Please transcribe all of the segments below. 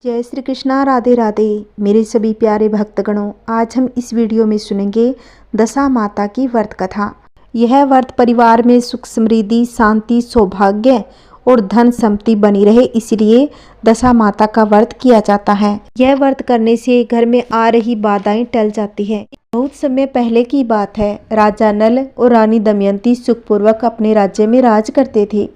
जय श्री कृष्णा, राधे राधे मेरे सभी प्यारे भक्तगणों। आज हम इस वीडियो में सुनेंगे दशा माता की व्रत कथा। यह व्रत परिवार में सुख समृद्धि, शांति, सौभाग्य और धन संपत्ति बनी रहे, इसलिए दशा माता का व्रत किया जाता है। यह व्रत करने से घर में आ रही बाधाएं टल जाती है। बहुत समय पहले की बात है। राजा नल और रानी दमयंती सुखपूर्वक अपने राज्य में राज करते थे।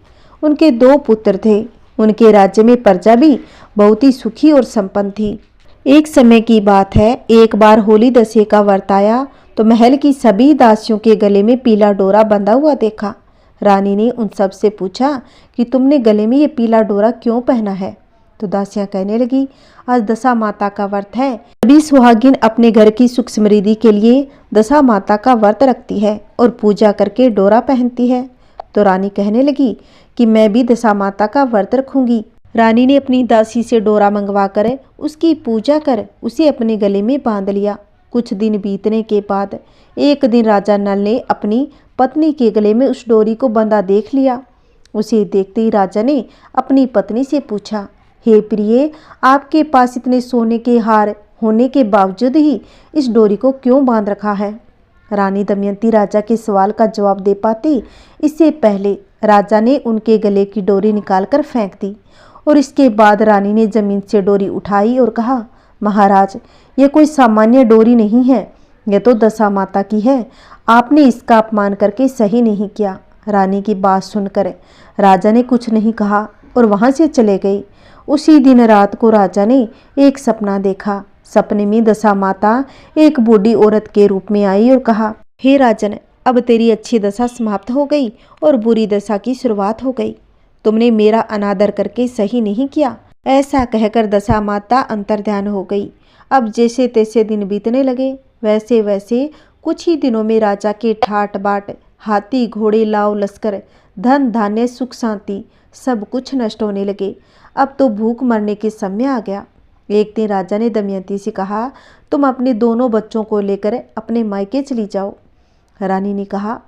उनके 2 पुत्र थे। उनके राज्य में प्रजा भी बहुत ही सुखी और संपन्न थी। एक समय की बात है, एक बार होली दशे का व्रत आया तो महल की सभी दासियों के गले में पीला डोरा बंधा हुआ देखा। रानी ने उन सब से पूछा कि तुमने गले में ये पीला डोरा क्यों पहना है? तो दासियां कहने लगी, आज दशा माता का व्रत है। सभी सुहागिन अपने घर की सुख समृद्धि के लिए दशा माता का व्रत रखती है और पूजा करके डोरा पहनती है। तो रानी कहने लगी कि मैं भी दशा माता का व्रत रखूंगी। रानी ने अपनी दासी से डोरा मंगवा कर उसकी पूजा कर उसे अपने गले में बांध लिया। कुछ दिन बीतने के बाद एक दिन राजा नल ने अपनी पत्नी के गले में उस डोरी को बंधा देख लिया। उसे देखते ही राजा ने अपनी पत्नी से पूछा, हे प्रिय, आपके पास इतने सोने के हार होने के बावजूद ही इस डोरी को क्यों बांध रखा है? रानी दमयंती राजा के सवाल का जवाब दे पाती इससे पहले राजा ने उनके गले की डोरी निकालकर फेंक दी और इसके बाद रानी ने जमीन से डोरी उठाई और कहा, महाराज, यह कोई सामान्य डोरी नहीं है, यह तो दशा माता की है। आपने इसका अपमान करके सही नहीं किया। रानी की बात सुनकर राजा ने कुछ नहीं कहा और वहां से चले गए। उसी दिन रात को राजा ने एक सपना देखा। सपने में दशा माता एक बूढ़ी औरत के रूप में आई और कहा, हे राजन, अब तेरी अच्छी दशा समाप्त हो गई और बुरी दशा की शुरुआत हो गई। तुमने मेरा अनादर करके सही नहीं किया। ऐसा कहकर दशा माता अंतर्ध्यान हो गई। अब जैसे तैसे दिन बीतने लगे, वैसे वैसे कुछ ही दिनों में राजा के ठाट बाट, हाथी घोड़े लाव लश्कर, धन धान्य सुख शांति सब कुछ नष्ट होने लगे। अब तो भूख मरने के समय आ गया। एक दिन राजा ने दमयंती से कहा, तुम अपने दोनों बच्चों को लेकर अपने मायके चली जाओ। रानी ने कहा,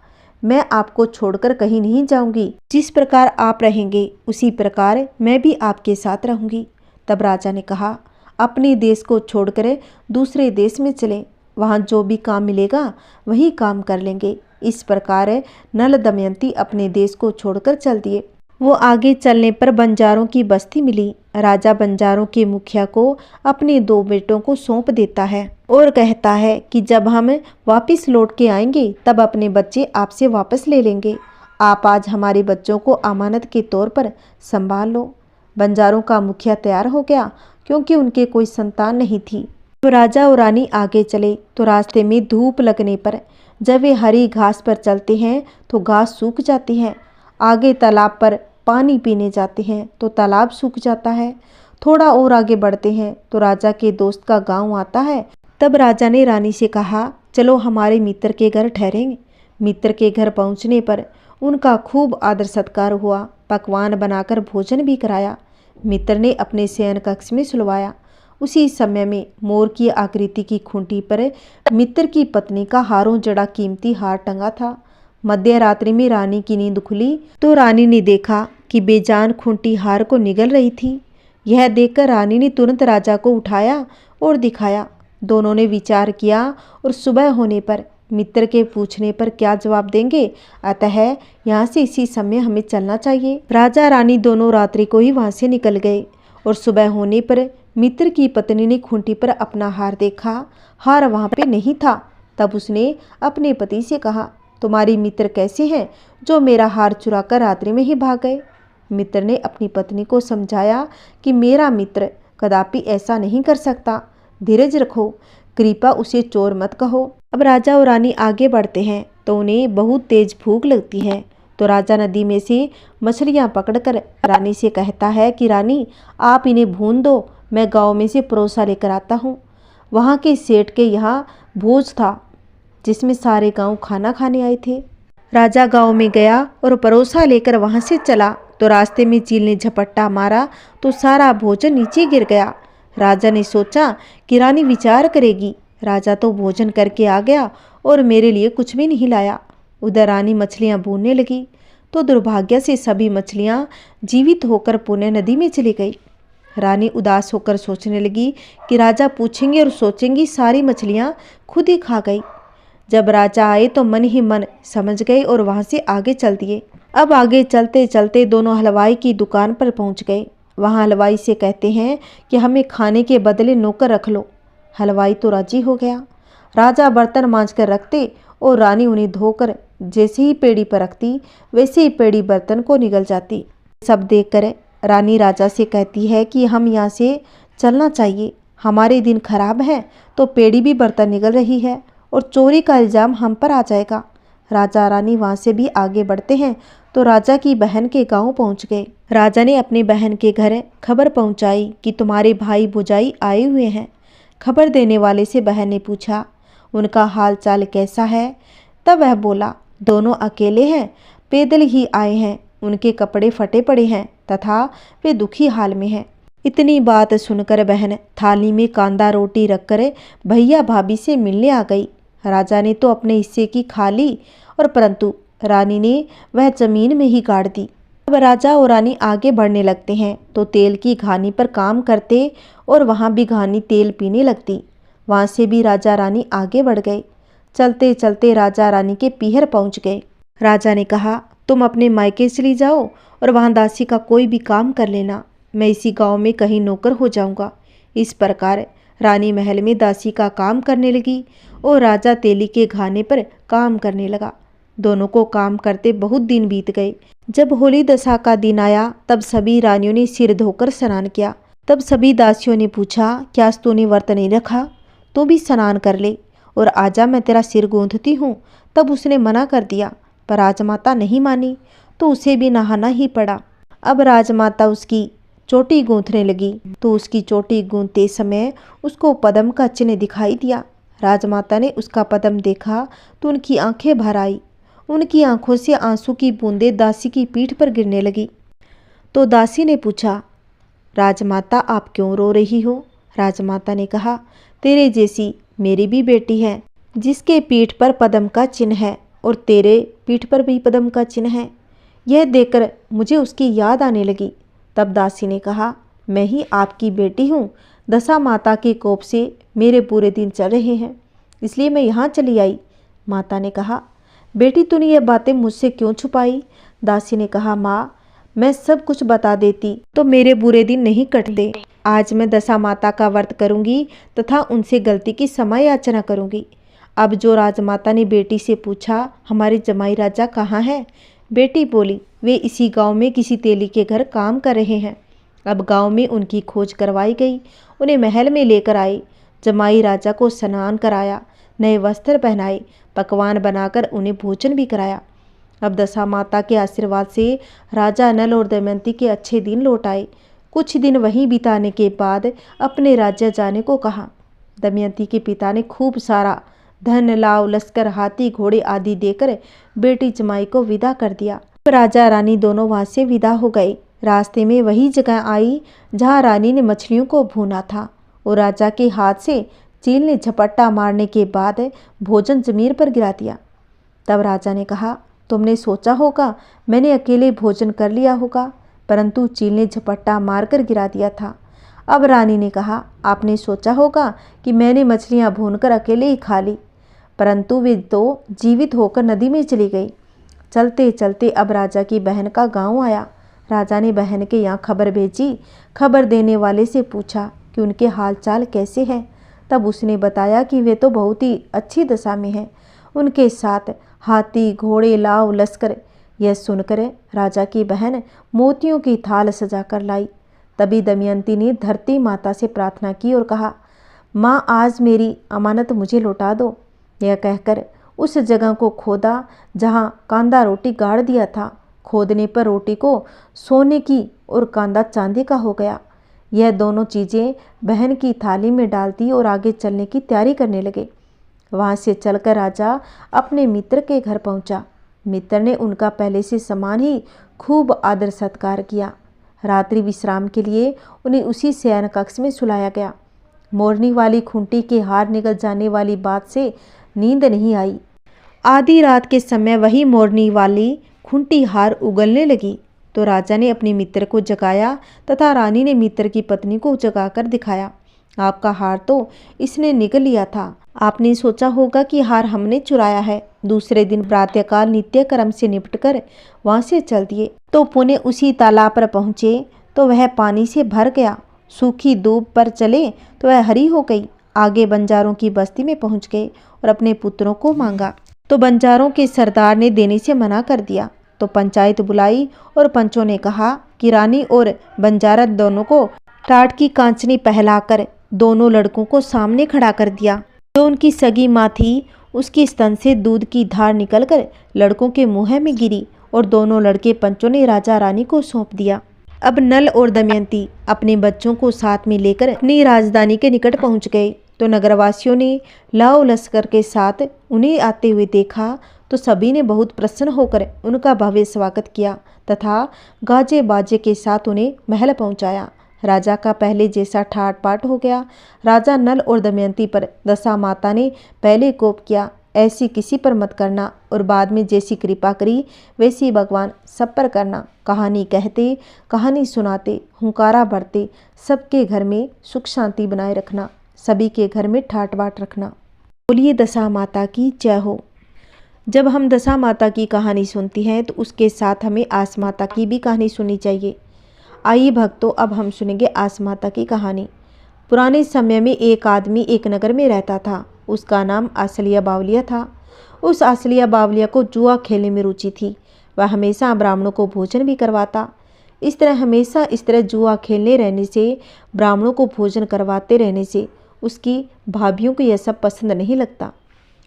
मैं आपको छोड़कर कहीं नहीं जाऊंगी। जिस प्रकार आप रहेंगे उसी प्रकार मैं भी आपके साथ रहूंगी। तब राजा ने कहा, अपने देश को छोड़कर दूसरे देश में चलें, वहां जो भी काम मिलेगा वही काम कर लेंगे। इस प्रकार नल दमयंती अपने देश को छोड़कर चल दिए। वो आगे चलने पर बंजारों की बस्ती मिली। राजा बंजारों के मुखिया को अपने 2 बेटों को सौंप देता है और कहता है कि जब हम वापस लौट के आएंगे तब अपने बच्चे आपसे वापस ले लेंगे। आप आज हमारे बच्चों को अमानत के तौर पर संभाल लो। बंजारों का मुखिया तैयार हो गया क्योंकि उनके कोई संतान नहीं थी। तो राजा और रानी आगे चले तो रास्ते में धूप लगने पर जब वे हरी घास पर चलते हैं तो घास सूख जाती है। आगे तालाब पर पानी पीने जाते हैं तो तालाब सूख जाता है। थोड़ा और आगे बढ़ते हैं तो राजा के दोस्त का गांव आता है। तब राजा ने रानी से कहा, चलो हमारे मित्र के घर ठहरेंगे। मित्र के घर पहुंचने पर उनका खूब आदर सत्कार हुआ। पकवान बनाकर भोजन भी कराया। मित्र ने अपने शयन कक्ष में सुलवाया। उसी समय में मोर की आकृति की खूंटी पर मित्र की पत्नी का हारों जड़ा कीमती हार टंगा था। मध्य रात्रि में रानी की नींद खुली तो रानी ने देखा कि बेजान खूंटी हार को निगल रही थी। यह देखकर रानी ने तुरंत राजा को उठाया और दिखाया। दोनों ने विचार किया और सुबह होने पर मित्र के पूछने पर क्या जवाब देंगे, अतः यहाँ से इसी समय हमें चलना चाहिए। राजा रानी दोनों रात्रि को ही वहाँ से निकल गए और सुबह होने पर मित्र की पत्नी ने खूंटी पर अपना हार देखा। हार वहाँ पे नहीं था। तब उसने अपने पति से कहा, तुम्हारी मित्र कैसे हैं जो मेरा हार चुराकर रात्रि में ही भाग गए? मित्र ने अपनी पत्नी को समझाया कि मेरा मित्र कदापि ऐसा नहीं कर सकता। धीरज रखो, कृपा उसे चोर मत कहो। अब राजा और रानी आगे बढ़ते हैं तो उन्हें बहुत तेज भूख लगती है। तो राजा नदी में से मछलियां पकड़कर रानी से कहता है कि रानी, आप इन्हें भून दो, मैं गांव में से परोसा लेकर आता हूँ। वहाँ के सेठ के यहाँ भोज था जिसमें सारे गांव खाना खाने आए थे। राजा गांव में गया और परोसा लेकर वहां से चला तो रास्ते में चील ने झपट्टा मारा तो सारा भोजन नीचे गिर गया। राजा ने सोचा कि रानी विचार करेगी। राजा तो भोजन करके आ गया और मेरे लिए कुछ भी नहीं लाया। उधर रानी मछलियां भूनने लगी तो दुर्भाग्य से सभी मछलियां जीवित होकर पुनः नदी में चली गई। रानी उदास होकर सोचने लगी कि राजा पूछेंगे और सोचेंगी सारी मछलियाँ खुद ही खा गई। जब राजा आए तो मन ही मन समझ गए और वहाँ से आगे चल दिए। अब आगे चलते चलते दोनों हलवाई की दुकान पर पहुँच गए। वहाँ हलवाई से कहते हैं कि हमें खाने के बदले नौकर रख लो। हलवाई तो राजी हो गया। राजा बर्तन मांज कर रखते और रानी उन्हें धोकर जैसे ही पेड़ी पर रखती वैसे ही पेड़ी बर्तन को निगल जाती। सब देखकर रानी राजा से कहती है कि हम यहाँ से चलना चाहिए, हमारे दिन खराब हैं तो पेड़ी भी बर्तन निगल रही है और चोरी का इल्ज़ाम हम पर आ जाएगा। राजा रानी वहाँ से भी आगे बढ़ते हैं तो राजा की बहन के गांव पहुँच गए। राजा ने अपनी बहन के घर खबर पहुँचाई कि तुम्हारे भाई भौजाई आए हुए हैं। खबर देने वाले से बहन ने पूछा उनका हाल चाल कैसा है। तब वह बोला दोनों अकेले हैं, पैदल ही आए हैं, उनके कपड़े फटे पड़े हैं तथा वे दुखी हाल में हैं। इतनी बात सुनकर बहन थाली में कांदा रोटी रखकर भैया भाभी से मिलने आ गई। राजा ने तो अपने हिस्से की खा ली और परंतु रानी ने वह जमीन में ही गाड़ दी। अब राजा और रानी आगे बढ़ने लगते हैं तो तेल की घानी पर काम करते और वहाँ भी घानी तेल पीने लगती। वहाँ से भी राजा रानी आगे बढ़ गए। चलते चलते राजा रानी के पीहर पहुँच गए। राजा ने कहा तुम अपने मायके चली जाओ और वहाँ दासी का कोई भी काम कर लेना, मैं इसी गांव में कहीं नौकर हो जाऊंगा। इस प्रकार रानी महल में दासी का काम करने लगी और राजा तेली के घाने पर काम करने लगा। दोनों को काम करते बहुत दिन बीत गए। जब होली दशा का दिन आया तब सभी रानियों ने सिर धोकर स्नान किया। तब सभी दासियों ने पूछा क्या तूने व्रत नहीं रखा, तू भी स्नान कर ले और आजा मैं तेरा सिर गूंथती हूँ। तब उसने मना कर दिया पर राजमाता नहीं मानी तो उसे भी नहाना ही पड़ा। अब राजमाता उसकी चोटी गूंथने लगी तो उसकी चोटी गूंथते समय उसको पद्म का चिन्ह दिखाई दिया। राजमाता ने उसका पद्म देखा तो उनकी आंखें भर आई। उनकी आंखों से आंसू की बूंदें दासी की पीठ पर गिरने लगी। तो दासी ने पूछा राजमाता आप क्यों रो रही हो। राजमाता ने कहा तेरे जैसी मेरी भी बेटी है जिसके पीठ पर पद्म का चिन्ह है और तेरे पीठ पर भी पद्म का चिन्ह है। यह देखकर मुझे उसकी याद आने लगी। तब दासी ने कहा मैं ही आपकी बेटी हूँ, दशा माता के कोप से मेरे पूरे दिन चल रहे हैं इसलिए मैं यहाँ चली आई। माता ने कहा बेटी तूने ये बातें मुझसे क्यों छुपाई। दासी ने कहा माँ मैं सब कुछ बता देती तो मेरे बुरे दिन नहीं कटते। आज मैं दशा माता का व्रत करूँगी तथा उनसे गलती की क्षमा याचना करूँगी। अब जो राजमाता ने बेटी से पूछा हमारे जमाई राजा कहाँ हैं, बेटी बोली वे इसी गांव में किसी तेली के घर काम कर रहे हैं। अब गांव में उनकी खोज करवाई गई, उन्हें महल में लेकर आए। जमाई राजा को स्नान कराया, नए वस्त्र पहनाए, पकवान बनाकर उन्हें भोजन भी कराया। अब दशा माता के आशीर्वाद से राजा नल और दमयंती के अच्छे दिन लौट आए। कुछ दिन वहीं बिताने के बाद अपने राज्य जाने को कहा। दमयंती के पिता ने खूब सारा धन लाव लश्कर हाथी घोड़े आदि देकर बेटी जमाई को विदा कर दिया। राजा रानी दोनों वहां से विदा हो गए। रास्ते में वही जगह आई जहां रानी ने मछलियों को भूना था और राजा के हाथ से चील ने झपट्टा मारने के बाद भोजन जमीन पर गिरा दिया। तब राजा ने कहा तुमने सोचा होगा मैंने अकेले भोजन कर लिया होगा, परंतु चील ने झपट्टा मारकर गिरा दिया था। अब रानी ने कहा आपने सोचा होगा कि मैंने मछलियां भूनकर अकेले ही खा ली, परंतु वे तो जीवित होकर नदी में चली गई। चलते चलते अब राजा की बहन का गांव आया। राजा ने बहन के यहाँ खबर भेजी। खबर देने वाले से पूछा कि उनके हाल चाल कैसे हैं। तब उसने बताया कि वे तो बहुत ही अच्छी दशा में हैं, उनके साथ हाथी घोड़े लाव लश्कर। यह सुनकर राजा की बहन मोतियों की थाल सजाकर लाई। तभी दमयंती ने धरती माता से प्रार्थना की और कहा माँ आज मेरी अमानत मुझे लौटा दो। यह कहकर उस जगह को खोदा जहाँ कांदा रोटी गाड़ दिया था। खोदने पर रोटी को सोने की और कांदा चांदी का हो गया। यह दोनों चीज़ें बहन की थाली में डालती और आगे चलने की तैयारी करने लगे। वहाँ से चलकर राजा अपने मित्र के घर पहुँचा। मित्र ने उनका पहले से समान ही खूब आदर सत्कार किया। रात्रि विश्राम के लिए उन्हें उसी शयन कक्ष में सुलाया गया। मोरनी वाली खूंटी के हार निकल जाने वाली बात से नींद नहीं आई। आधी रात के समय वही मोरनी वाली खूंटी हार उगलने लगी। तो राजा ने अपने मित्र को जगाया तथा रानी ने मित्र की पत्नी को जगाकर दिखाया। आपका हार तो इसने निगल लिया था। आपने सोचा होगा कि हार हमने चुराया है। दूसरे दिन प्रातःकाल नित्य कर्म से निपटकर वहां से चल दिए तो पुणे उसी तालाब पर पहुंचे तो वह पानी से भर गया। सूखी दूब पर चले तो वह हरी हो गई। आगे बंजारों की बस्ती में पहुंच गए और अपने पुत्रों को मांगा तो बंजारों के सरदार ने देने से मना कर दिया। तो पंचायत बुलाई और पंचों ने कहा कि रानी और बंजारा दोनों को टाट की कांचनी पहलाकर दोनों लड़कों को सामने खड़ा कर दिया। जो उनकी सगी माँ थी उसकी स्तन से दूध की धार निकलकर लड़कों के मुंह में गिरी और दोनों लड़के पंचों ने राजा रानी को सौंप दिया। अब नल और दमयंती अपने बच्चों को साथ में लेकर अपनी राजधानी के निकट पहुंच गए तो नगरवासियों ने लाओ लश्कर के साथ उन्हें आते हुए देखा तो सभी ने बहुत प्रसन्न होकर उनका भव्य स्वागत किया तथा गाजे बाजे के साथ उन्हें महल पहुंचाया। राजा का पहले जैसा ठाट पाट हो गया। राजा नल और दमयंती पर दशा माता ने पहले कोप किया, ऐसी किसी पर मत करना, और बाद में जैसी कृपा करी वैसी भगवान सब पर करना। कहानी कहते, कहानी सुनाते, हुंकारा भरते, सबके घर में सुख शांति बनाए रखना, सभी के घर में ठाट बाट रखना। बोलिए दशा माता की जय हो। जब हम दशा माता की कहानी सुनती हैं तो उसके साथ हमें आस माता की भी कहानी सुननी चाहिए। आइए भक्तों, अब हम सुनेंगे आस माता की कहानी। पुराने समय में एक आदमी एक नगर में रहता था। उसका नाम आसलिया बावलिया था। उस आसलिया बावलिया को जुआ खेलने में रुचि थी। वह हमेशा ब्राह्मणों को भोजन भी करवाता। इस तरह जुआ खेलने रहने से, ब्राह्मणों को भोजन करवाते रहने से उसकी भाभियों को यह सब पसंद नहीं लगता।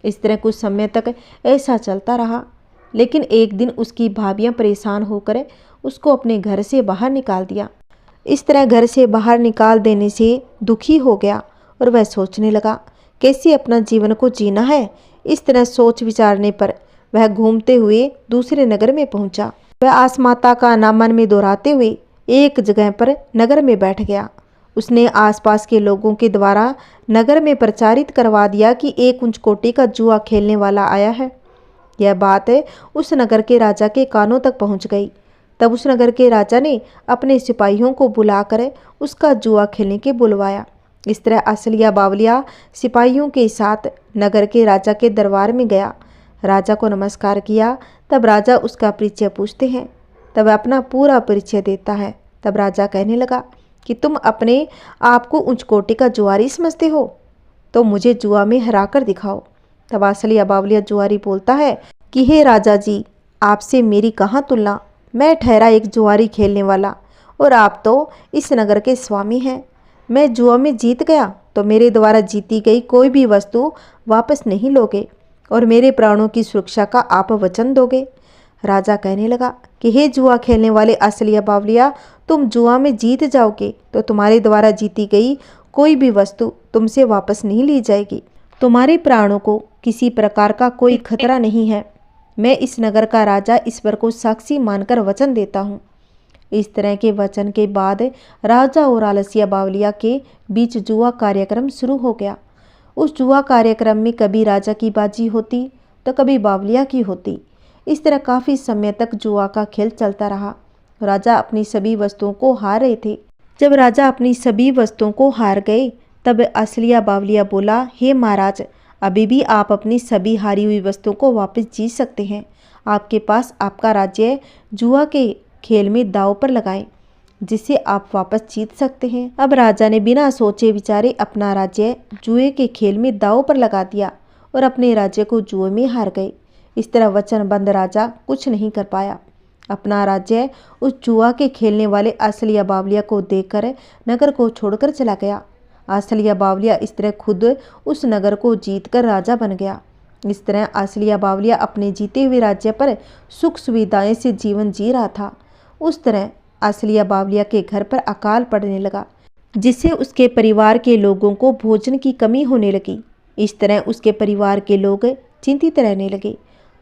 इस तरह कुछ समय तक ऐसा चलता रहा, लेकिन एक दिन उसकी भाभियां परेशान होकर उसको अपने घर से बाहर निकाल दिया। इस तरह घर से बाहर निकाल देने से दुखी हो गया और वह सोचने लगा कैसे अपना जीवन को जीना है। इस तरह सोच विचारने पर वह घूमते हुए दूसरे नगर में पहुंचा। वह आस माता का नाम मन में दोहराते हुए एक जगह पर नगर में बैठ गया। उसने आसपास के लोगों के द्वारा नगर में प्रचारित करवा दिया कि एक ऊंच कोटि का जुआ खेलने वाला आया है। यह बात उस नगर के राजा के कानों तक पहुंच गई। तब उस नगर के राजा ने अपने सिपाहियों को बुलाकर उसका जुआ खेलने के बुलवाया। इस तरह आसलिया बावलिया सिपाहियों के साथ नगर के राजा के दरबार में गया। राजा को नमस्कार किया। तब राजा उसका परिचय पूछते हैं। तब अपना पूरा परिचय देता है। तब राजा कहने लगा कि तुम अपने आप को उच्च कोटि का जुआरी समझते हो, तो मुझे जुआ में हरा कर दिखाओ। तब आसलिया बावलिया जुआरी बोलता है कि हे राजा जी, आपसे मेरी कहाँ तुलना। मैं ठहरा एक जुआरी खेलने वाला और आप तो इस नगर के स्वामी हैं। मैं जुआ में जीत गया तो मेरे द्वारा जीती गई कोई भी वस्तु वापस नहीं लोगे और मेरे प्राणों की सुरक्षा का आप वचन दोगे। राजा कहने लगा कि हे जुआ खेलने वाले आसलिया बावलिया, तुम जुआ में जीत जाओगे तो तुम्हारे द्वारा जीती गई कोई भी वस्तु तुमसे वापस नहीं ली जाएगी। तुम्हारे प्राणों को किसी प्रकार का कोई खतरा नहीं है। मैं इस नगर का राजा ईश्वर को साक्षी मानकर वचन देता हूँ। इस तरह के वचन के बाद राजा और आलसिया बावलिया के बीच जुआ कार्यक्रम शुरू हो गया। उस जुआ कार्यक्रम में कभी राजा की बाजी होती तो कभी बावलिया की होती। इस तरह काफ़ी समय तक जुआ का खेल चलता रहा। राजा अपनी सभी वस्तुओं को हार रहे थे। जब राजा अपनी सभी वस्तुओं को हार गए तब आसलिया बावलिया बोला, हे महाराज, अभी भी आप अपनी सभी हारी हुई वस्तुओं को वापस जीत सकते हैं। आपके पास आपका राज्य जुआ के खेल में दांव पर लगाएं, जिससे आप वापस जीत सकते हैं। अब राजा ने बिना सोचे विचारे अपना राज्य जुए के खेल में दांव पर लगा दिया और अपने राज्य को जुए में हार गए। इस तरह वचनबद्ध राजा कुछ नहीं कर पाया। अपना राज्य उस जुआ के खेलने वाले आसलिया बावलिया को देकर नगर को छोड़कर चला गया। आसलिया बावलिया इस तरह खुद उस नगर को जीतकर राजा बन गया। इस तरह आसलिया बावलिया अपने जीते हुए राज्य पर सुख सुविधाएं से जीवन जी रहा था। उस तरह आसलिया बावलिया के घर पर अकाल पड़ने लगा, जिससे उसके परिवार के लोगों को भोजन की कमी होने लगी। इस तरह उसके परिवार के लोग चिंतित रहने लगे।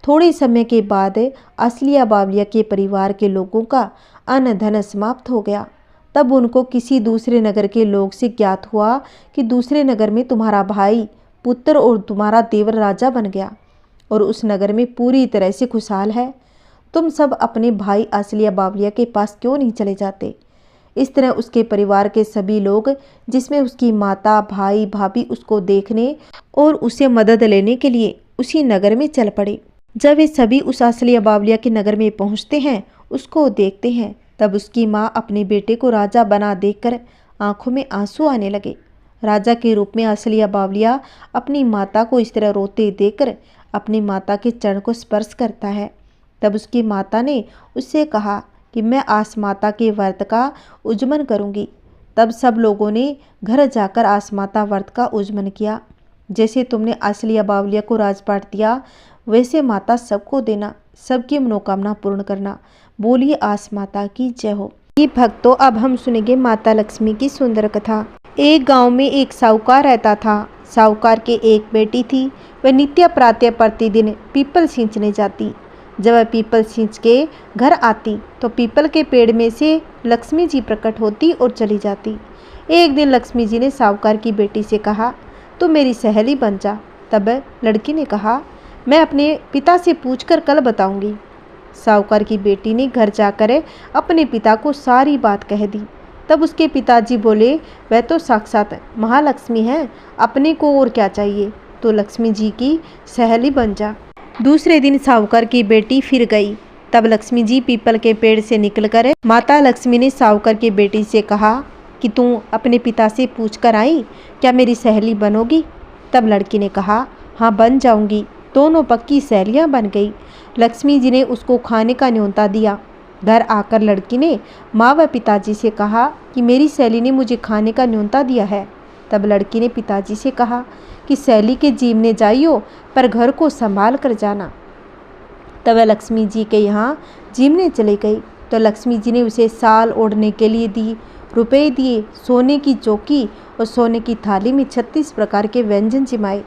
थोड़े समय के बाद आसलिया बावलिया के परिवार के लोगों का अन्न धन समाप्त हो गया। तब उनको किसी दूसरे नगर के लोग से ज्ञात हुआ कि दूसरे नगर में तुम्हारा भाई, पुत्र और तुम्हारा देवर राजा बन गया और उस नगर में पूरी तरह से खुशहाल है। तुम सब अपने भाई आसलिया बावलिया के पास क्यों नहीं चले जाते। इस तरह उसके परिवार के सभी लोग, जिसमें उसकी माता, भाई, भाभी, उसको देखने और उसे मदद लेने के लिए उसी नगर में चल पड़े। जब वे सभी उस आसलिया बावलिया के नगर में पहुंचते हैं, उसको देखते हैं, तब उसकी माँ अपने बेटे को राजा बना देखकर आंखों में आंसू आने लगे। राजा के रूप में आसलिया बावलिया अपनी माता को इस तरह रोते देखकर अपनी माता के चरण को स्पर्श करता है। तब उसकी माता ने उससे कहा कि मैं आस माता के व्रत का उज्जमन करूंगी। तब सब लोगों ने घर जाकर आस माता व्रत का उज्जमन किया। जैसे तुमने आसलिया बावलिया को राजपाट दिया, वैसे माता सबको देना, सबकी मनोकामना पूर्ण करना। बोलिए आस माता की जय हो। ये भक्तों, अब हम सुनेंगे माता लक्ष्मी की सुंदर कथा। एक गांव में एक साहूकार रहता था। साहूकार के एक बेटी थी। वह नित्य प्रातः प्रतिदिन पीपल सींचने जाती। जब वह पीपल सींच के घर आती तो पीपल के पेड़ में से लक्ष्मी जी प्रकट होती और चली जाती। एक दिन लक्ष्मी जी ने साहूकार की बेटी से कहा, तू मेरी सहेली बन जा। तब लड़की ने कहा, मैं अपने पिता से पूछकर कल बताऊंगी। साहूकार की बेटी ने घर जाकर अपने पिता को सारी बात कह दी। तब उसके पिताजी बोले, वह तो साक्षात महालक्ष्मी है, अपने को और क्या चाहिए, तो लक्ष्मी जी की सहेली बन जा। दूसरे दिन साहूकार की बेटी फिर गई। तब लक्ष्मी जी पीपल के पेड़ से निकलकर माता लक्ष्मी ने साहूकार की बेटी से कहा कि तू अपने पिता से पूछ कर आई, क्या मेरी सहेली बनोगी। तब लड़की ने कहा, हाँ बन जाऊंगी। दोनों पक्की सहेलियां बन गई। लक्ष्मी जी ने उसको खाने का न्योता दिया। घर आकर लड़की ने माँ व पिताजी से कहा कि मेरी सहेली ने मुझे खाने का न्योता दिया है। तब लड़की ने पिताजी से कहा कि सहेली के जीवने जाइयो, पर घर को संभाल कर जाना। तब वह लक्ष्मी जी के यहाँ जीवने चली गई तो लक्ष्मी जी ने उसे साल ओढ़ने के लिए दी, रुपए दिए, सोने की चौकी और सोने की थाली में 36 प्रकार के व्यंजन जिमाए।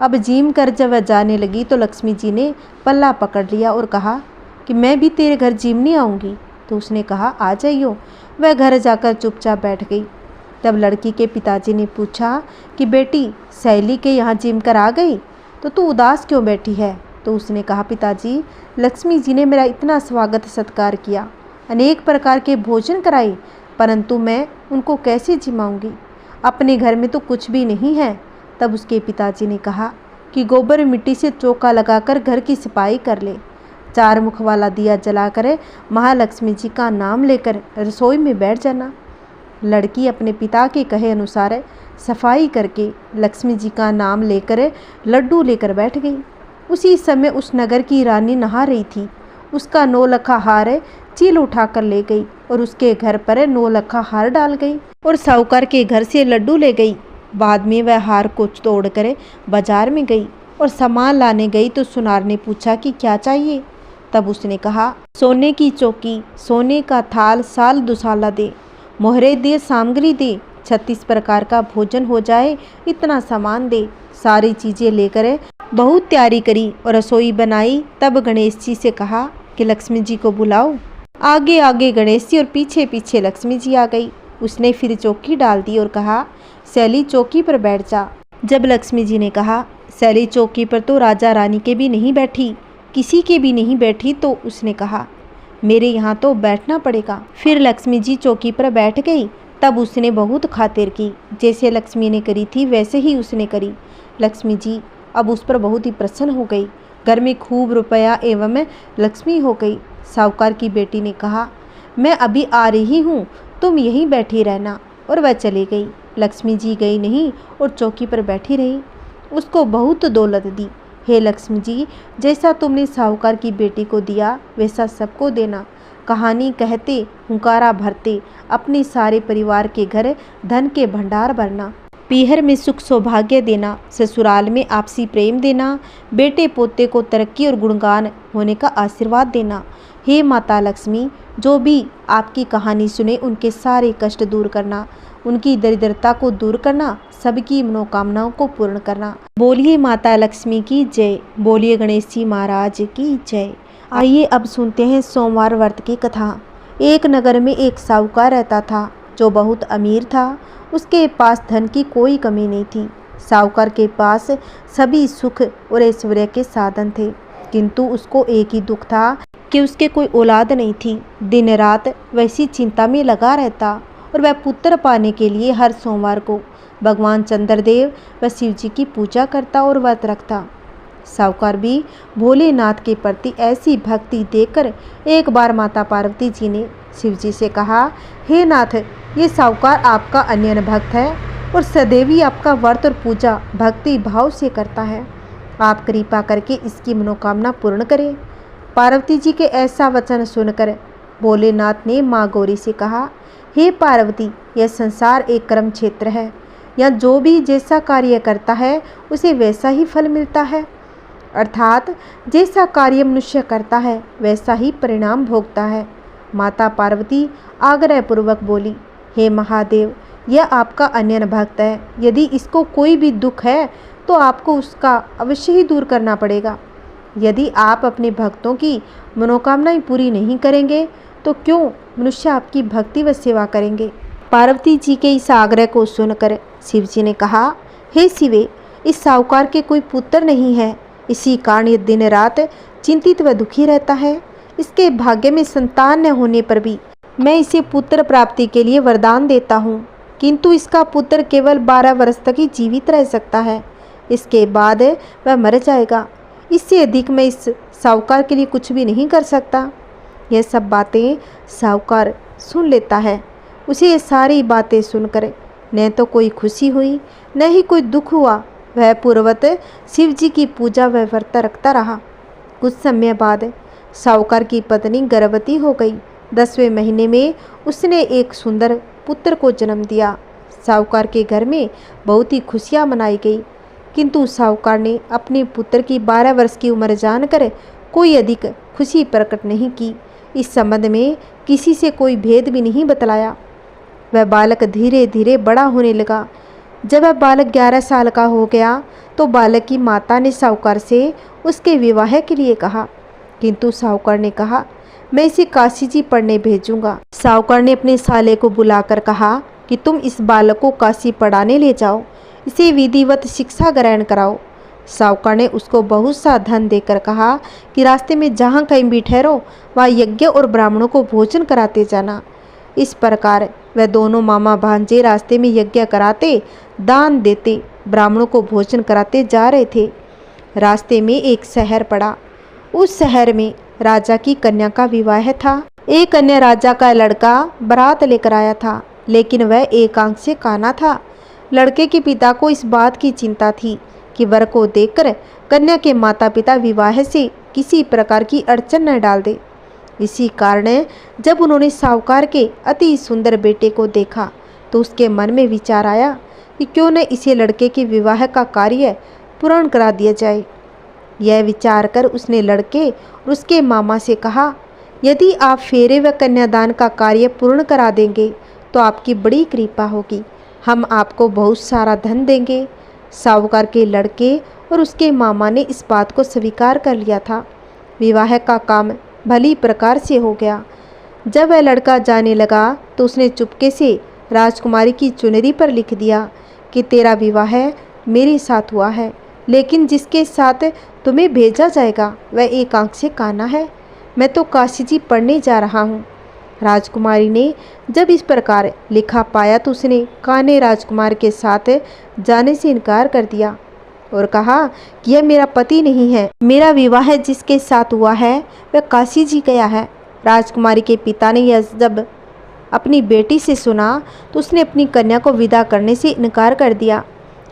अब जीम कर जब वह जाने लगी तो लक्ष्मी जी ने पल्ला पकड़ लिया और कहा कि मैं भी तेरे घर जीमने आऊँगी। तो उसने कहा, आ जाइयो। वह घर जाकर चुपचाप बैठ गई। तब लड़की के पिताजी ने पूछा कि बेटी, सहेली के यहाँ जिम कर आ गई, तो तू उदास क्यों बैठी है। तो उसने कहा, पिताजी, लक्ष्मी जी ने मेरा इतना स्वागत सत्कार किया, अनेक प्रकार के भोजन कराए, परंतु मैं उनको कैसे जिमाऊंगी, अपने घर में तो कुछ भी नहीं है। तब उसके पिताजी ने कहा कि गोबर मिट्टी से चौका लगाकर घर की सफाई कर ले, 4 मुख वाला दिया जलाकर महालक्ष्मी जी का नाम लेकर रसोई में बैठ जाना। लड़की अपने पिता के कहे अनुसार सफाई करके लक्ष्मी जी का नाम लेकर लड्डू लेकर बैठ गई। उसी समय उस नगर की रानी नहा रही थी। उसका 9 लखा हार चील उठाकर ले गई और उसके घर पर 9 लखा हार डाल गई और साहूकार के घर से लड्डू ले गई। बाद में वह हार को तोड़कर बाजार में गई और सामान लाने गई तो सुनार ने पूछा कि क्या चाहिए। तब उसने कहा, सोने की चौकी, सोने का थाल, साल दुसाला दे, मोहरे दे, सामग्री दे, 36 प्रकार का भोजन हो जाए, इतना सामान दे। सारी चीज़ें लेकर बहुत तैयारी करी और रसोई बनाई। तब गणेश जी से कहा कि लक्ष्मी जी को बुलाओ। आगे आगे गणेश जी और पीछे पीछे लक्ष्मी जी आ गई। उसने फिर चौकी डाल दी और कहा, सैली चौकी पर बैठ जा। जब लक्ष्मी जी ने कहा, सैली चौकी पर तो राजा रानी के भी नहीं बैठी, किसी के भी नहीं बैठी, तो उसने कहा, मेरे यहाँ तो बैठना पड़ेगा। फिर लक्ष्मी जी चौकी पर बैठ गई। तब उसने बहुत खातिर की, जैसे लक्ष्मी ने करी थी वैसे ही उसने करी। लक्ष्मी जी अब उस पर बहुत ही प्रसन्न हो गई। घर में खूब रुपया एवं लक्ष्मी हो गई। साहूकार की बेटी ने कहा, मैं अभी आ रही हूँ, तुम यहीं बैठी रहना। और वह चली गई। लक्ष्मी जी गई नहीं और चौकी पर बैठी रही। उसको बहुत दौलत दी। हे लक्ष्मी जी, जैसा तुमने साहूकार की बेटी को दिया वैसा सबको देना। कहानी कहते, हुंकारा भरते, अपने सारे परिवार के घर धन के भंडार भरना। पीहर में सुख सौभाग्य देना, ससुराल में आपसी प्रेम देना, बेटे पोते को तरक्की और गुणगान होने का आशीर्वाद देना। हे माता लक्ष्मी, जो भी आपकी कहानी सुने उनके सारे कष्ट दूर करना, उनकी दरिद्रता को दूर करना, सबकी मनोकामनाओं को पूर्ण करना। बोलिए माता लक्ष्मी की जय। बोलिए गणेश जी महाराज की जय। आइए अब सुनते हैं सोमवार व्रत की कथा। एक नगर में एक साहूकार रहता था जो बहुत अमीर था। उसके पास धन की कोई कमी नहीं थी। साहूकार के पास सभी सुख और ऐश्वर्य के साधन थे, किंतु उसको एक ही दुख था कि उसके कोई औलाद नहीं थी। दिन रात वैसी चिंता में लगा रहता और वह पुत्र पाने के लिए हर सोमवार को भगवान चंद्रदेव व शिव जी की पूजा करता और व्रत रखता। साहूकार भी भोलेनाथ के प्रति ऐसी भक्ति देखकर एक बार माता पार्वती जी ने शिव जी से कहा, हे नाथ, ये साहूकार आपका अन्य भक्त है और सदैव ही आपका व्रत और पूजा भक्ति भाव से करता है। आप कृपा करके इसकी मनोकामना पूर्ण करें। पार्वती जी के ऐसा वचन सुनकर भोलेनाथ ने माँ गौरी से कहा, हे पार्वती, यह संसार एक कर्म क्षेत्र है। यहाँ जो भी जैसा कार्य करता है उसे वैसा ही फल मिलता है, अर्थात जैसा कार्य मनुष्य करता है वैसा ही परिणाम भोगता है। माता पार्वती आग्रहपूर्वक बोली, हे महादेव, यह आपका अन्य भक्त है। यदि इसको कोई भी दुख है तो आपको उसका अवश्य ही दूर करना पड़ेगा। यदि आप अपने भक्तों की मनोकामनाएं पूरी नहीं करेंगे तो क्यों मनुष्य आपकी भक्ति व सेवा करेंगे। पार्वती जी के इस आग्रह को सुनकर शिव जी ने कहा, हे शिवे, इस साहूकार के कोई पुत्र नहीं है, इसी कारण ये दिन रात चिंतित व दुखी रहता है। इसके भाग्य में संतान न होने पर भी मैं इसे पुत्र प्राप्ति के लिए वरदान देता हूँ, किंतु इसका पुत्र केवल 12 वर्ष तक ही जीवित रह सकता है। इसके बाद वह मर जाएगा। इससे अधिक मैं इस साहूकार के लिए कुछ भी नहीं कर सकता। यह सब बातें साहूकार सुन लेता है। उसे ये सारी बातें सुनकर न तो कोई खुशी हुई न ही कोई दुख हुआ। वह पूर्वत शिव जी की पूजा व व्रत रखता रहा। कुछ समय बाद साहूकार की पत्नी गर्भवती हो गई। 10वें महीने में उसने एक सुंदर पुत्र को जन्म दिया। साहूकार के घर में बहुत ही खुशियाँ मनाई गई, किंतु साहूकार ने अपने पुत्र की 12 वर्ष की उम्र जानकर कोई अधिक खुशी प्रकट नहीं की। इस संबंध में किसी से कोई भेद भी नहीं बतलाया। वह बालक धीरे धीरे बड़ा होने लगा। जब वह बालक 11 साल का हो गया तो बालक की माता ने साहूकार से उसके विवाह के लिए कहा, किंतु साहूकार ने कहा, मैं इसे काशी जी पढ़ने भेजूंगा। साहूकार ने अपने साले को बुलाकर कहा कि तुम इस बालक को काशी पढ़ाने ले जाओ, इसे विधिवत शिक्षा ग्रहण कराओ। साहूकार ने उसको बहुत सा धन देकर कहा कि रास्ते में जहाँ कहीं भी ठहरो वहाँ यज्ञ और ब्राह्मणों को भोजन कराते जाना। इस प्रकार वह दोनों मामा भांजे रास्ते में यज्ञ कराते, दान देते, ब्राह्मणों को भोजन कराते जा रहे थे। रास्ते में एक शहर पड़ा। उस शहर में राजा की कन्या का विवाह था। एक अन्य राजा का लड़का बारात लेकर आया था, लेकिन वह एक आंख से काना था। लड़के के पिता को इस बात की चिंता थी कि वर को देखकर कन्या के माता पिता विवाह से किसी प्रकार की अड़चन न डाल दे। इसी कारण जब उन्होंने साहूकार के अति सुंदर बेटे को देखा तो उसके मन में विचार आया कि क्यों न इसे लड़के के विवाह का कार्य पूर्ण करा दिया जाए। यह विचार कर उसने लड़के और उसके मामा से कहा, यदि आप फेरे व कन्यादान का कार्य पूर्ण करा देंगे तो आपकी बड़ी कृपा होगी, हम आपको बहुत सारा धन देंगे। साहूकार के लड़के और उसके मामा ने इस बात को स्वीकार कर लिया था। विवाह का काम भली प्रकार से हो गया। जब वह लड़का जाने लगा तो उसने चुपके से राजकुमारी की चुनरी पर लिख दिया कि तेरा विवाह मेरे साथ हुआ है, लेकिन जिसके साथ तुम्हें भेजा जाएगा वह एक आंख से काना है। मैं तो काशी जी पढ़ने जा रहा हूँ। राजकुमारी ने जब इस प्रकार लिखा पाया तो उसने काने राजकुमार के साथ जाने से इनकार कर दिया और कहा कि यह मेरा पति नहीं है। मेरा विवाह जिसके साथ हुआ है वह काशी जी गया है। राजकुमारी के पिता ने यह जब अपनी बेटी से सुना तो उसने अपनी कन्या को विदा करने से इनकार कर दिया।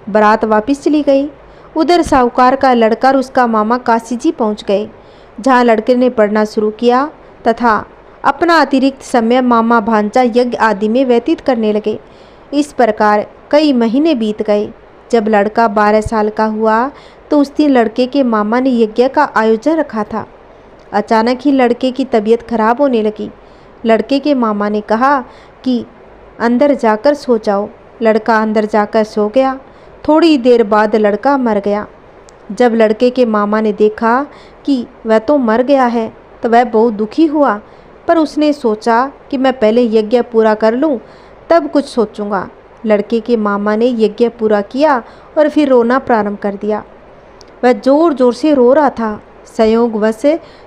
बारात वापस चली गई। उधर साहूकार का लड़का और उसका मामा काशी जी पहुँच गए, जहाँ लड़के ने पढ़ना शुरू किया तथा अपना अतिरिक्त समय मामा भांजा यज्ञ आदि में व्यतीत करने लगे। इस प्रकार कई महीने बीत गए। जब लड़का 12 साल का हुआ तो उस दिन लड़के के मामा ने यज्ञ का आयोजन रखा था। अचानक ही लड़के की तबीयत खराब होने लगी। लड़के के मामा ने कहा कि अंदर जाकर सो जाओ। लड़का अंदर जाकर सो गया। थोड़ी देर बाद लड़का मर गया। जब लड़के के मामा ने देखा कि वह तो मर गया है तो वह बहुत दुखी हुआ, पर उसने सोचा कि मैं पहले यज्ञ पूरा कर लूं, तब कुछ सोचूंगा। लड़के के मामा ने यज्ञ पूरा किया और फिर रोना प्रारंभ कर दिया। वह ज़ोर ज़ोर से रो रहा था। संयोगवश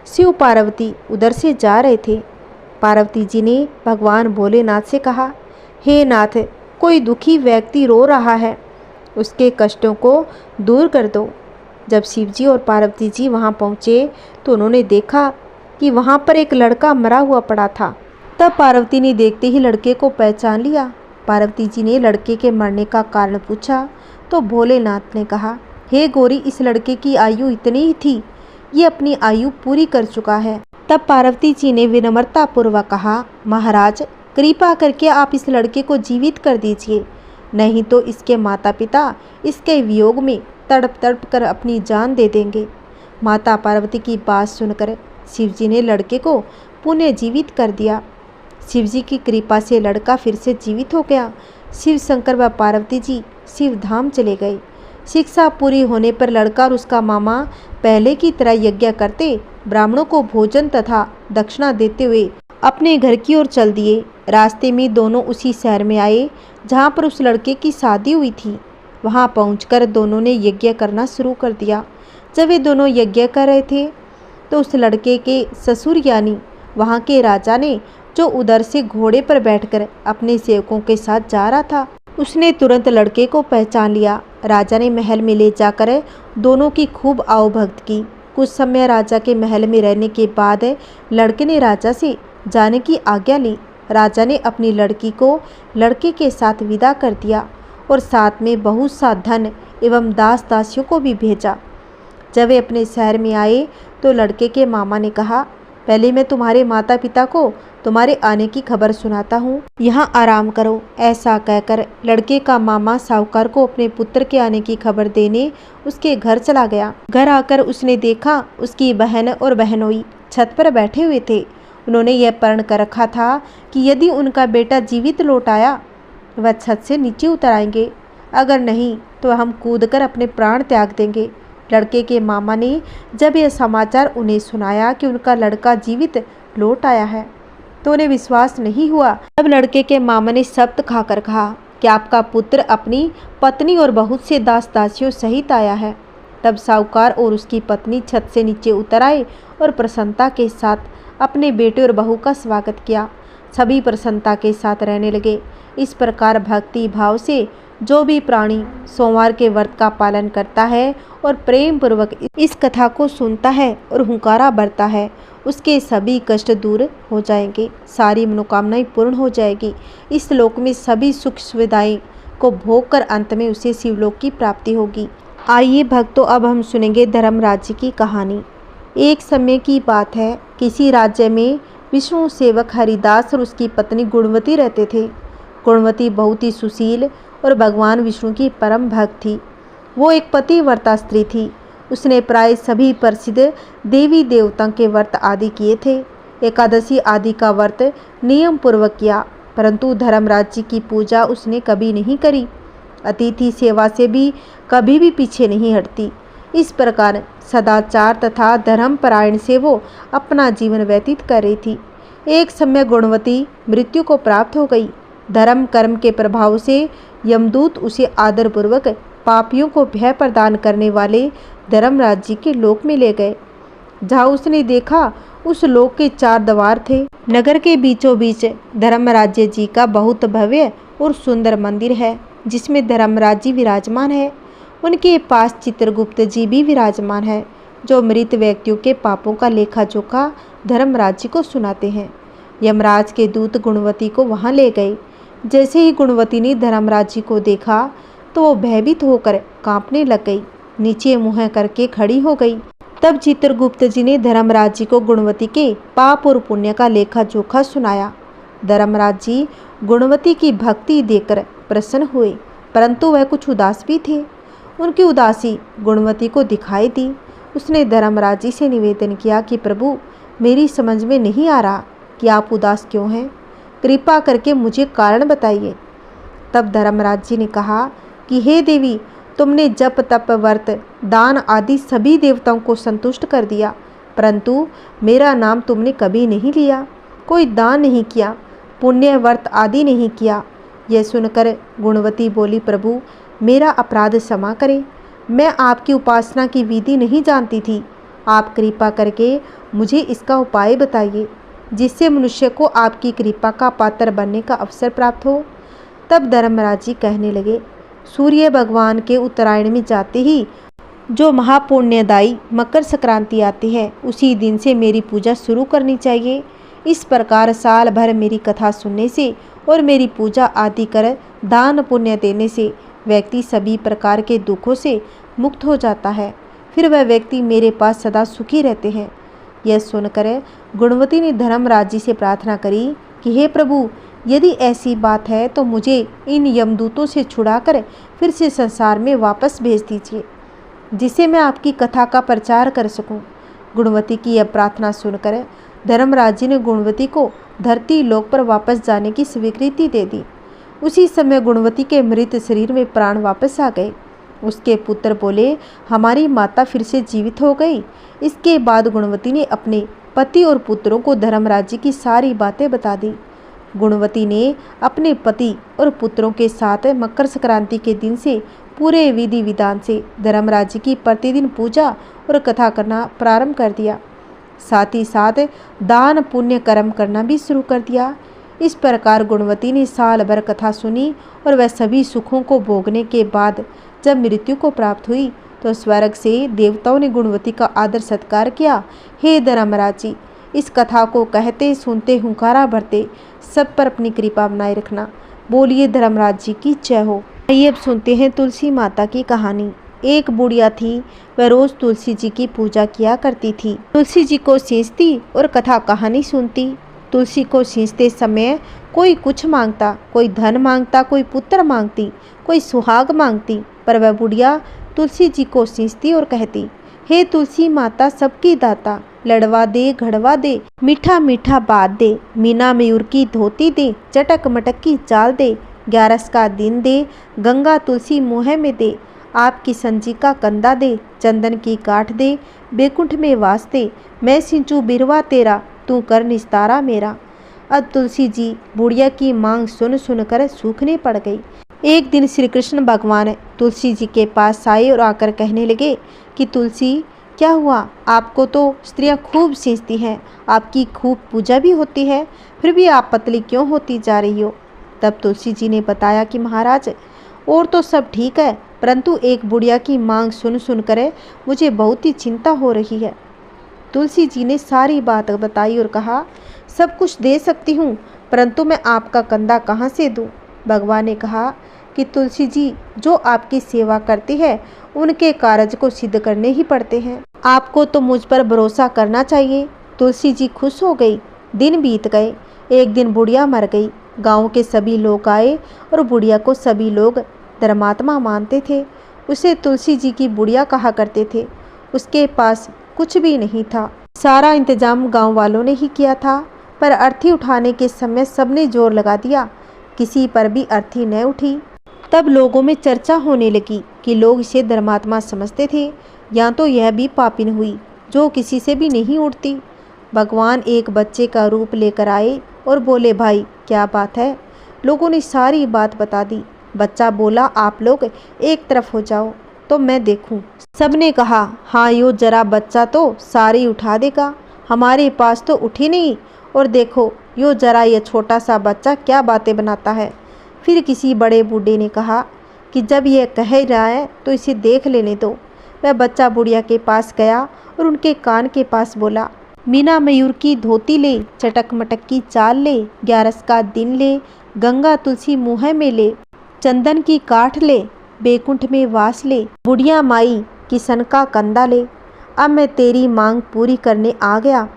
शिव पार्वती उधर से जा रहे थे। पार्वती जी ने भगवान भोलेनाथ से कहा, हे नाथ, कोई दुखी व्यक्ति रो रहा है, उसके कष्टों को दूर कर दो। जब शिवजी और पार्वती जी वहाँ पहुँचे तो उन्होंने देखा कि वहाँ पर एक लड़का मरा हुआ पड़ा था। तब पार्वती ने देखते ही लड़के को पहचान लिया। पार्वती जी ने लड़के के मरने का कारण पूछा तो भोलेनाथ ने कहा, हे गौरी, इस लड़के की आयु इतनी ही थी, ये अपनी आयु पूरी कर चुका है। तब पार्वती जी ने विनम्रता पूर्वक कहा, महाराज, कृपा करके आप इस लड़के को जीवित कर दीजिए, नहीं तो इसके माता पिता इसके वियोग में तड़प तड़प कर अपनी जान दे देंगे। माता पार्वती की बात सुनकर शिवजी ने लड़के को पुनः जीवित कर दिया। शिवजी की कृपा से लड़का फिर से जीवित हो गया। शिव शंकर व पार्वती जी शिव धाम चले गए। शिक्षा पूरी होने पर लड़का और उसका मामा पहले की तरह यज्ञ करते, ब्राह्मणों को भोजन तथा दक्षिणा देते हुए अपने घर की ओर चल दिए। रास्ते में दोनों उसी शहर में आए जहाँ पर उस लड़के की शादी हुई थी। वहाँ पहुंचकर दोनों ने यज्ञ करना शुरू कर दिया। जब वे दोनों यज्ञ कर रहे थे तो उस लड़के के ससुर यानी वहाँ के राजा ने, जो उधर से घोड़े पर बैठकर अपने सेवकों के साथ जा रहा था, उसने तुरंत लड़के को पहचान लिया। राजा ने महल में ले जाकर दोनों की खूब आवभगत की। कुछ समय राजा के महल में रहने के बाद लड़के ने राजा से जाने की आज्ञा ली। राजा ने अपनी लड़की को लड़के के साथ विदा कर दिया और साथ में बहुत सा धन एवं दास दासियों को भी भेजा। जब वे अपने शहर में आए तो लड़के के मामा ने कहा, पहले मैं तुम्हारे माता पिता को तुम्हारे आने की खबर सुनाता हूँ, यहाँ आराम करो। ऐसा कहकर लड़के का मामा साहूकार को अपने पुत्र के आने की खबर देने उसके घर चला गया। घर आकर उसने देखा उसकी बहन और बहनोई छत पर बैठे हुए थे। उन्होंने यह प्रण कर रखा था कि यदि उनका बेटा जीवित लौट आया वह छत से नीचे उतर आएंगे, अगर नहीं तो हम कूदकर अपने प्राण त्याग देंगे। लड़के के मामा ने जब यह समाचार उन्हें सुनाया कि उनका लड़का जीवित लौट आया है तो उन्हें विश्वास नहीं हुआ। तब लड़के के मामा ने शब्द खाकर कहा कि आपका पुत्र अपनी पत्नी और बहुत से दास दासियों सहित आया है। तब साहूकार और उसकी पत्नी छत से नीचे उतर आए और प्रसन्नता के साथ अपने बेटे और बहू का स्वागत किया। सभी प्रसन्नता के साथ रहने लगे। इस प्रकार भक्ति भाव से जो भी प्राणी सोमवार के व्रत का पालन करता है और प्रेम पूर्वक इस कथा को सुनता है और हुंकारा भरता है, उसके सभी कष्ट दूर हो जाएंगे, सारी मनोकामनाएं पूर्ण हो जाएगी। इस लोक में सभी सुख सुविधाएं को भोग कर अंत में उसे शिवलोक की प्राप्ति होगी। आइए भक्तों, अब हम सुनेंगे धर्मराज जी की कहानी। एक समय की बात है, किसी राज्य में विष्णु सेवक हरिदास और उसकी पत्नी गुणवती रहते थे। गुणवती बहुत ही सुशील और भगवान विष्णु की परम भक्त थी। वो एक पतिव्रता स्त्री थी। उसने प्राय सभी प्रसिद्ध देवी देवताओं के व्रत आदि किए थे। एकादशी आदि का व्रत नियम पूर्वक किया, परंतु धर्मराज जी की पूजा उसने कभी नहीं करी। अतिथि सेवा से भी कभी भी पीछे नहीं हटती। इस प्रकार सदाचार तथा धर्मपरायण से वो अपना जीवन व्यतीत कर रही थी। एक समय गुणवती मृत्यु को प्राप्त हो गई। धर्म कर्म के प्रभाव से यमदूत उसे आदरपूर्वक पापियों को भय प्रदान करने वाले धर्मराज जी के लोक में ले गए, जहाँ उसने देखा उस लोक के 4 द्वार थे। नगर के बीचों बीच धर्मराज जी का बहुत भव्य और सुंदर मंदिर है, जिसमें धर्मराज जी विराजमान है। उनके पास चित्रगुप्त जी भी विराजमान है, जो मृत व्यक्तियों के पापों का लेखा जोखा धर्मराज जी को सुनाते हैं। यमराज के दूत गुणवती को वहां ले गए। जैसे ही गुणवती ने धर्मराज जी को देखा तो वो भयभीत होकर कांपने लग गई, नीचे मुँह करके खड़ी हो गई। तब चित्रगुप्त जी ने धर्मराज जी को गुणवती के पाप और पुण्य का लेखा जोखा सुनाया। धर्मराज जी गुणवती की भक्ति देखकर प्रसन्न हुए, परंतु वह कुछ उदास भी थे। उनकी उदासी गुणवती को दिखाई दी। उसने धर्मराज जी से निवेदन किया कि प्रभु, मेरी समझ में नहीं आ रहा कि आप उदास क्यों हैं, कृपा करके मुझे कारण बताइए। तब धर्मराज जी ने कहा कि हे देवी, तुमने जप तप व्रत दान आदि सभी देवताओं को संतुष्ट कर दिया, परंतु मेरा नाम तुमने कभी नहीं लिया, कोई दान नहीं किया, पुण्य व्रत आदि नहीं किया। यह सुनकर गुणवती बोली, प्रभु मेरा अपराध क्षमा करें, मैं आपकी उपासना की विधि नहीं जानती थी। आप कृपा करके मुझे इसका उपाय बताइए, जिससे मनुष्य को आपकी कृपा का पात्र बनने का अवसर प्राप्त हो। तब धर्मराज जी कहने लगे, सूर्य भगवान के उत्तरायण में जाते ही जो महापुण्यदायी मकर संक्रांति आती है, उसी दिन से मेरी पूजा शुरू करनी चाहिए। इस प्रकार साल भर मेरी कथा सुनने से और मेरी पूजा आदि कर दान पुण्य देने से व्यक्ति सभी प्रकार के दुखों से मुक्त हो जाता है। फिर वह व्यक्ति मेरे पास सदा सुखी रहते हैं। यह सुनकर गुणवती ने धर्मराज जी से प्रार्थना करी कि हे प्रभु, यदि ऐसी बात है तो मुझे इन यमदूतों से छुड़ाकर फिर से संसार में वापस भेज दीजिए, जिससे मैं आपकी कथा का प्रचार कर सकूं। गुणवती की यह प्रार्थना सुनकर धर्मराज जी ने गुणवती को धरती लोक पर वापस जाने की स्वीकृति दे दी। उसी समय गुणवती के मृत शरीर में प्राण वापस आ गए। उसके पुत्र बोले, हमारी माता फिर से जीवित हो गई। इसके बाद गुणवती ने अपने पति और पुत्रों को धर्मराज जी की सारी बातें बता दी। गुणवती ने अपने पति और पुत्रों के साथ मकर संक्रांति के दिन से पूरे विधि विधान से धर्मराज जी की प्रतिदिन पूजा और कथा करना प्रारंभ कर दिया। साथ ही साथ दान पुण्य कर्म करना भी शुरू कर दिया। इस प्रकार गुणवती ने साल भर कथा सुनी और वह सभी सुखों को भोगने के बाद जब मृत्यु को प्राप्त हुई तो स्वर्ग से देवताओं ने गुणवती का आदर सत्कार किया। हे धर्मराज जी, इस कथा को कहते सुनते हुंकारा भरते सब पर अपनी कृपा बनाए रखना। बोलिए धर्मराज जी की जय हो। आइए अब सुनते हैं तुलसी माता की कहानी। एक बुढ़िया थी, वह रोज तुलसी जी की पूजा किया करती थी। तुलसी जी को सींचती और कथा कहानी सुनती। तुलसी को सींचते समय कोई कुछ मांगता, कोई धन मांगता, कोई पुत्र मांगती, कोई सुहाग मांगती, पर वह बुढ़िया तुलसी जी को सींचती और कहती, हे तुलसी माता सबकी दाता, लड़वा दे घड़वा दे, मीठा मीठा बात दे, मीना मयूर की धोती दे, चटक मटक की चाल दे, 11 का दिन दे, गंगा तुलसी मुँह में दे, आपकी संजी का कंदा दे, चंदन की काठ दे, बेकुंठ में वास दे, मैं सिंचू बिरवा तेरा, तू कर निस्तारा मेरा। अब तुलसी जी बुढ़िया की मांग सुन सुनकर सूखने पड़ गई। एक दिन श्री कृष्ण भगवान तुलसी जी के पास आए और आकर कहने लगे कि तुलसी, क्या हुआ? आपको तो स्त्रियां खूब सींचती हैं, आपकी खूब पूजा भी होती है, फिर भी आप पतली क्यों होती जा रही हो? तब तुलसी जी ने बताया कि महाराज, और तो सब ठीक है, परंतु एक बुढ़िया की मांग सुन सुनकर मुझे बहुत ही चिंता हो रही है। तुलसी जी ने सारी बात बताई और कहा, सब कुछ दे सकती हूँ, परंतु मैं आपका कंधा कहाँ से दूँ? भगवान ने कहा कि तुलसी जी, जो आपकी सेवा करती है उनके कार्य को सिद्ध करने ही पड़ते हैं। आपको तो मुझ पर भरोसा करना चाहिए। तुलसी जी खुश हो गई। दिन बीत गए। एक दिन बुढ़िया मर गई। गांव के सभी लोग आए और बुढ़िया को सभी लोग धर्मात्मा मानते थे। उसे तुलसी जी की बुढ़िया कहा करते थे। उसके पास कुछ भी नहीं था। सारा इंतजाम गांव वालों ने ही किया था, पर अर्थी उठाने के समय सबने जोर लगा दिया, किसी पर भी अर्थी न उठी। तब लोगों में चर्चा होने लगी कि लोग इसे धर्मात्मा समझते थे, या तो यह भी पापिन हुई जो किसी से भी नहीं उठती। भगवान एक बच्चे का रूप लेकर आए और बोले, भाई क्या बात है? लोगों ने सारी बात बता दी। बच्चा बोला, आप लोग एक तरफ हो जाओ तो मैं देखूं। सबने कहा, हाँ यो जरा बच्चा तो सारी उठा देगा, हमारे पास तो उठी नहीं, और देखो यो जरा ये छोटा सा बच्चा क्या बातें बनाता है। फिर किसी बड़े बूढ़े ने कहा कि जब यह कह रहा है तो इसे देख लेने दो। वह बच्चा बुढ़िया के पास गया और उनके कान के पास बोला, मीना मयूर की धोती ले, चटक मटक की चाल ले, 11 का दिन ले, गंगा तुलसी मुँह में ले, चंदन की काठ ले, बेकुंठ में वास ले, बुढ़िया माई किसन का कंदा ले। अब मैं तेरी मांग पूरी करने आ गया।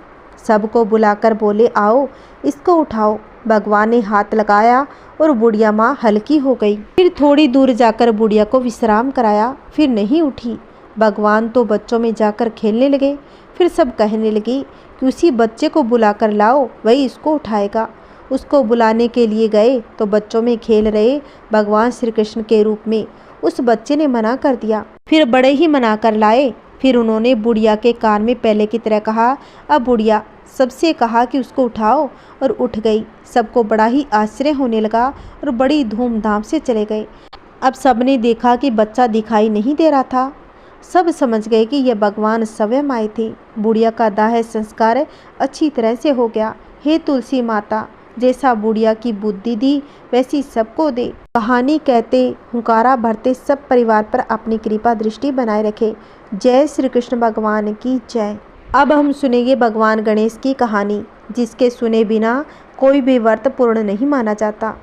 सबको बुलाकर बोले, आओ इसको उठाओ। भगवान ने हाथ लगाया और बुढ़िया माँ हल्की हो गई। फिर थोड़ी दूर जाकर बुढ़िया को विश्राम कराया, फिर नहीं उठी। भगवान तो बच्चों में जाकर खेलने लगे। फिर सब कहने लगे कि उसी बच्चे को बुलाकर लाओ, वही इसको उठाएगा। उसको बुलाने के लिए गए तो बच्चों में खेल रहे भगवान श्री कृष्ण के रूप में उस बच्चे ने मना कर दिया। फिर बड़े ही मना कर लाए। फिर उन्होंने बुढ़िया के कान में पहले की तरह कहा। अब बुढ़िया सबसे कहा कि उसको उठाओ, और उठ गई। सबको बड़ा ही आश्चर्य होने लगा और बड़ी धूमधाम से चले गए। अब सबने देखा कि बच्चा दिखाई नहीं दे रहा था। सब समझ गए कि यह भगवान स्वयं आए थे। बुढ़िया का दाह संस्कार अच्छी तरह से हो गया। हे तुलसी माता, जैसा बुढ़िया की बुद्धि दी वैसी सबको दे। कहानी कहते हुंकारा भरते सब परिवार पर अपनी कृपा दृष्टि बनाए रखे। जय श्री कृष्ण भगवान की जय। अब हम सुनेंगे भगवान गणेश की कहानी, जिसके सुने बिना कोई भी व्रत पूर्ण नहीं माना जाता।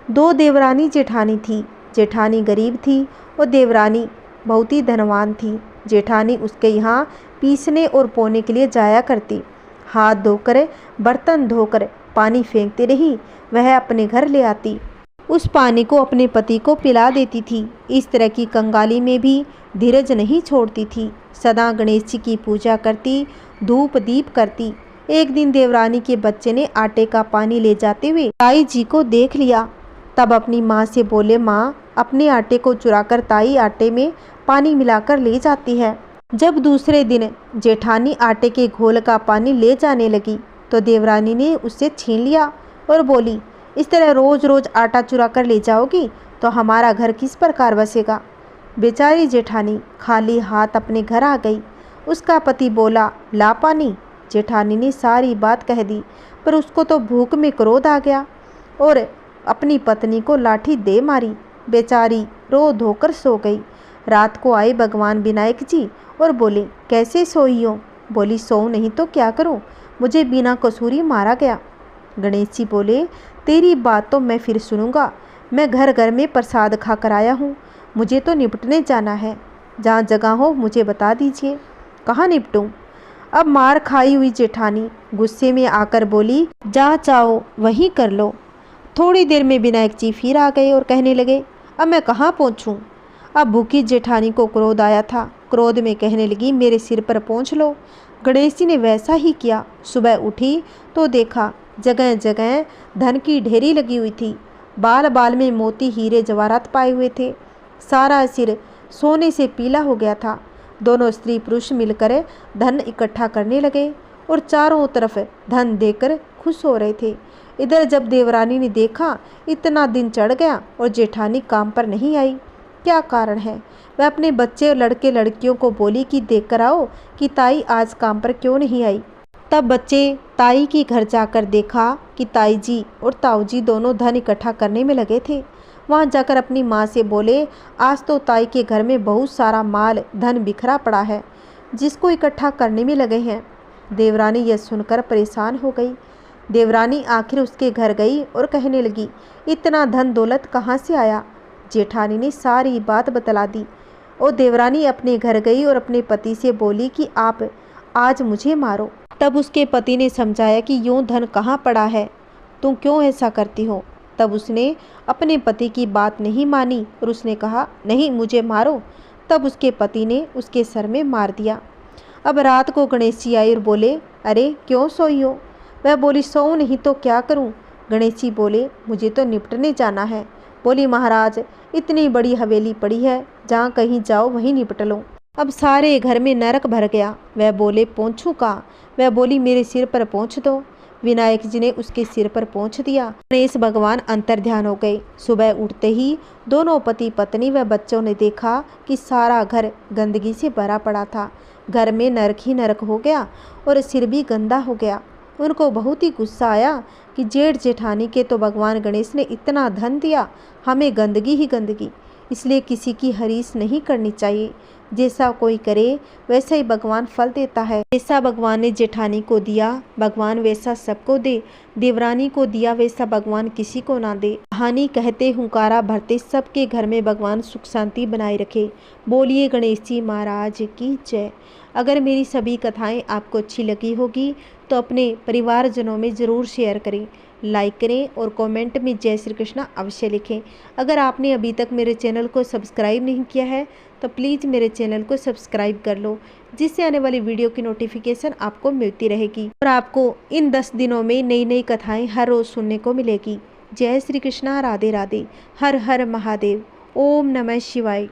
दो देवरानी जेठानी थी। जेठानी गरीब थी और देवरानी बहुत ही धनवान थी। जेठानी उसके यहाँ पीसने और पोने के लिए जाया करती। हाथ धोकर, बर्तन धोकर पानी फेंकती रही। वह अपने घर ले आती, उस पानी को अपने पति को पिला देती थी। इस तरह की कंगाली में भी धीरज नहीं छोड़ती थी। सदा गणेश जी की पूजा करती, धूप दीप करती। एक दिन देवरानी के बच्चे ने आटे का पानी ले जाते हुए ताई जी को देख लिया। तब अपनी माँ से बोले, माँ, अपने आटे को चुराकर ताई आटे में पानी मिलाकर ले जाती है। जब दूसरे दिन जेठानी आटे के घोल का पानी ले जाने लगी तो देवरानी ने उससे छीन लिया और बोली, इस तरह रोज रोज आटा चुरा कर ले जाओगी तो हमारा घर किस प्रकार बसेगा। बेचारी जेठानी खाली हाथ अपने घर आ गई। उसका पति बोला, ला पानी। जेठानी ने सारी बात कह दी, पर उसको तो भूख में क्रोध आ गया और अपनी पत्नी को लाठी दे मारी। बेचारी रो धोकर सो गई। रात को आए भगवान विनायक जी और बोले, कैसे सोई हो। बोली, सो नहीं तो क्या करूं, मुझे बिना कसूरी मारा गया। गणेश जी बोले, तेरी बात तो मैं फिर सुनूंगा। मैं घर घर में प्रसाद खा कर आया हूँ, मुझे तो निपटने जाना है। जहाँ जगह हो मुझे बता दीजिए, कहाँ निपटूं। अब मार खाई हुई जेठानी गुस्से में आकर बोली, जहाँ चाहो वहीं कर लो। थोड़ी देर में विनायक जी फिर आ गए और कहने लगे, अब मैं कहाँ पहुँचूँ। अब भूखी जेठानी को क्रोध आया था। क्रोध में कहने लगी, मेरे सिर पर पोंछ लो। गणेश जी ने वैसा ही किया। सुबह उठी तो देखा जगह जगह धन की ढेरी लगी हुई थी। बाल बाल में मोती हीरे जवाहरात पाए हुए थे। सारा सिर सोने से पीला हो गया था। दोनों स्त्री पुरुष मिलकर धन इकट्ठा करने लगे और चारों तरफ धन देकर खुश हो रहे थे। इधर जब देवरानी ने देखा इतना दिन चढ़ गया और जेठानी काम पर नहीं आई, क्या कारण है। वह अपने बच्चे और लड़के लड़कियों को बोली कि देख कर आओ कि ताई आज काम पर क्यों नहीं आई। तब बच्चे ताई के घर जाकर देखा कि ताई जी और ताऊ जी दोनों धन इकट्ठा करने में लगे थे। वहां जाकर अपनी माँ से बोले, आज तो ताई के घर में बहुत सारा माल धन बिखरा पड़ा है, जिसको इकट्ठा करने में लगे हैं। देवरानी यह सुनकर परेशान हो गई। देवरानी आखिर उसके घर गई और कहने लगी, इतना धन दौलत कहाँ से आया। जेठानी ने सारी बात बतला दी और देवरानी अपने घर गई और अपने पति से बोली कि आप आज मुझे मारो। तब उसके पति ने समझाया कि यूँ धन कहाँ पड़ा है, तुम क्यों ऐसा करती हो। तब उसने अपने पति की बात नहीं मानी और उसने कहा, नहीं मुझे मारो। तब उसके पति ने उसके सर में मार दिया। अब रात को गणेश जी आए और बोले, अरे क्यों सोई हो। वह बोली, सोऊं नहीं तो क्या करूं। गणेश जी बोले, मुझे तो निपटने जाना है। बोली, महाराज इतनी बड़ी हवेली पड़ी है, जहाँ कहीं जाओ वहीं निपट लो। अब सारे घर में नरक भर गया। वह बोले, पोंछू कहाँ। वह बोली, मेरे सिर पर पोंछ दो। विनायक जी ने उसके सिर पर पोंछ दिया। गणेश भगवान अंतर्ध्यान हो गए। सुबह उठते ही दोनों पति पत्नी व बच्चों ने देखा कि सारा घर गंदगी से भरा पड़ा था। घर में नरक ही नरक हो गया और सिर भी गंदा हो गया। उनको बहुत ही गुस्सा आया कि जेठ जेठानी के तो भगवान गणेश ने इतना धन दिया, हमें गंदगी ही गंदगी। इसलिए किसी की हरीस नहीं करनी चाहिए। जैसा कोई करे वैसा ही भगवान फल देता है। जैसा भगवान ने जेठानी को दिया भगवान वैसा सबको दे। देवरानी को दिया वैसा भगवान किसी को ना दे। कहानी कहते हुंकारा भरते सबके घर में भगवान सुख शांति बनाए रखे। बोलिए गणेश जी महाराज की जय। अगर मेरी सभी कथाएं आपको अच्छी लगी होगी तो अपने परिवारजनों में ज़रूर शेयर करें, लाइक करें और कमेंट में जय श्री कृष्णा अवश्य लिखें। अगर आपने अभी तक मेरे चैनल को सब्सक्राइब नहीं किया है तो प्लीज़ मेरे चैनल को सब्सक्राइब कर लो, जिससे आने वाली वीडियो की नोटिफिकेशन आपको मिलती रहेगी और आपको इन 10 दिनों में नई नई कथाएं हर रोज़ सुनने को मिलेगी। जय श्री कृष्णा, राधे राधे, हर हर महादेव, ओम नमः शिवाय।